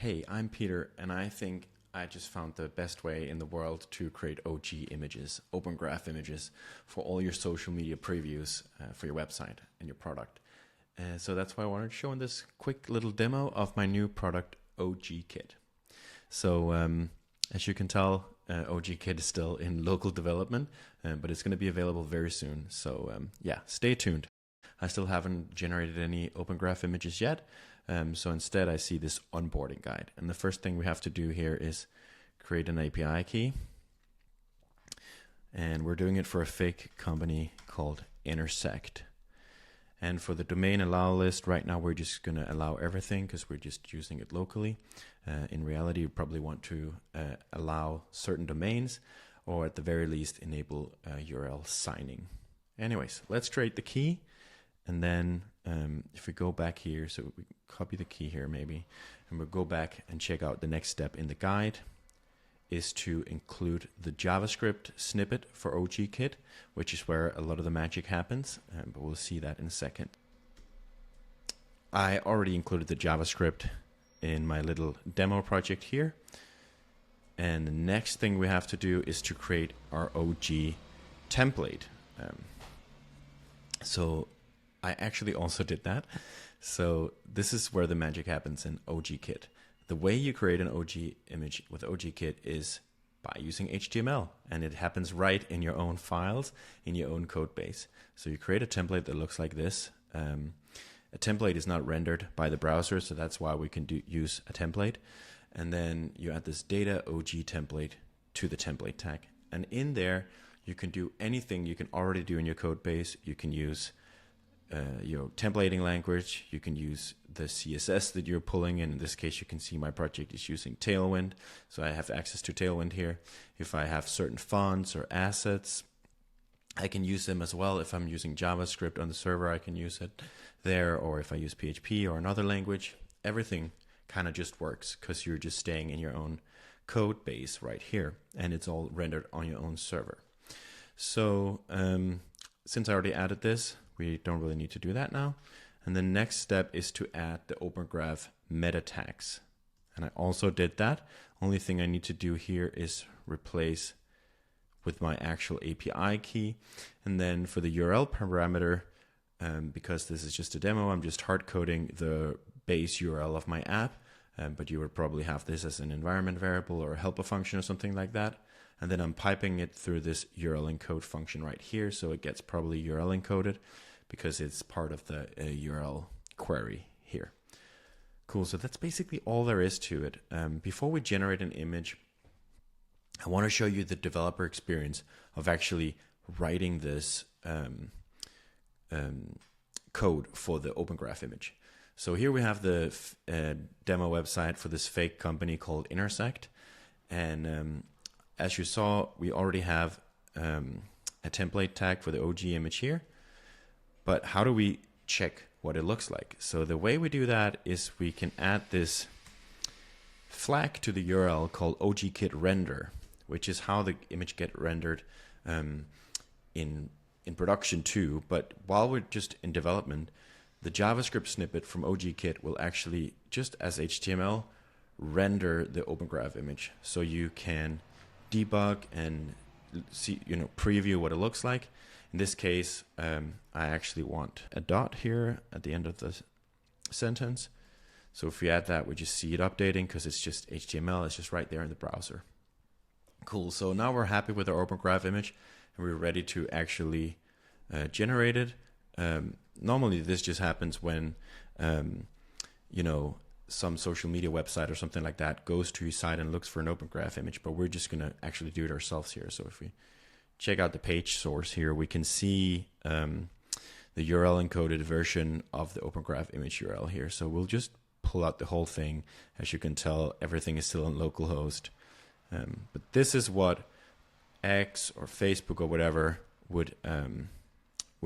Hey, I'm Peter, and I think I just found the best way in the world to create OG images, open graph images, for all your social media previews for your website and your product. So that's why I wanted to show in this quick little demo of my new product, ogkit. So as you can tell, ogkit is still in local development, but it's going to be available very soon. So yeah, stay tuned. I still haven't generated any open graph images yet. So instead I see this onboarding guide. And the first thing we have to do here is create an API key. And we're doing it for a fake company called Intersect. And for the domain allow list, right now we're just going to allow everything because we're just using it locally. In reality, you probably want to allow certain domains, or at the very least enable URL signing. Anyways, let's create the key. And then if we go back here, so we copy the key here maybe, and we'll go back and check out the next step in the guide is to include the JavaScript snippet for ogkit, which is where a lot of the magic happens, but we'll see that in a second. I already included the JavaScript in my little demo project here. And the next thing we have to do is to create our OG template. So I actually also did that. So this is where the magic happens in ogkit. The way you create an OG image with ogkit is by using HTML, and it happens right in your own files, in your own code base. So you create a template that looks like this. A template is not rendered by the browser, so that's why we can use a template. And then you add this data OG template to the template tag. And in there, you can do anything you can already do in your code base. You can use your templating language. You can use the CSS that you're pulling in. In this case, you can see my project is using Tailwind, so I have access to Tailwind here. If I have certain fonts or assets, I can use them as well. If I'm using JavaScript on the server, I can use it there, or if I use PHP or another language, everything kind of just works because you're just staying in your own code base right here, and it's all rendered on your own server. So since I already added this, we don't really need to do that now. And the next step is to add the Open Graph meta tags. And I also did that. Only thing I need to do here is replace with my actual API key. And then for the URL parameter, because this is just a demo, I'm just hard coding the base URL of my app. But you would probably have this as an environment variable or a helper function or something like that. And then I'm piping it through this URL encode function right here. So it gets probably URL encoded because it's part of the URL query here. Cool, so that's basically all there is to it. Before we generate an image, I want to show you the developer experience of actually writing this code for the Open Graph image. So here we have the demo website for this fake company called Intersect. And as you saw, we already have a template tag for the OG image here. But how do we check what it looks like? So the way we do that is we can add this flag to the URL called ogkit render, which is how the image get rendered in production too. But while we're just in development, the JavaScript snippet from ogkit will actually, just as HTML, render the Open Graph image. So you can debug and see, preview what it looks like. In this case, I actually want a dot here at the end of the sentence. So if we add that, we just see it updating because it's just HTML. It's just right there in the browser. Cool. So now we're happy with our Open Graph image, and we're ready to actually generate it. Normally, this just happens when, some social media website or something like that goes to your site and looks for an Open Graph image, but we're just going to actually do it ourselves here. So if we check out the page source here, we can see the URL encoded version of the Open Graph image URL here. So we'll just pull out the whole thing. As you can tell, everything is still on localhost. But this is what X or Facebook or whatever would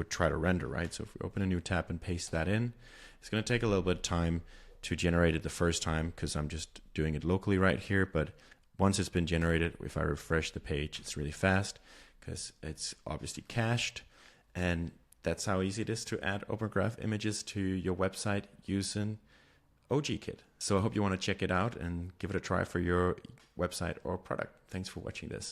try to render, right? So if we open a new tab and paste that in, it's going to take a little bit of time to generate it the first time because I'm just doing it locally right here. But once it's been generated, if I refresh the page, it's really fast because it's obviously cached. And that's how easy it is to add Open Graph images to your website using ogkit. So I hope you want to check it out and give it a try for your website or product. Thanks for watching this.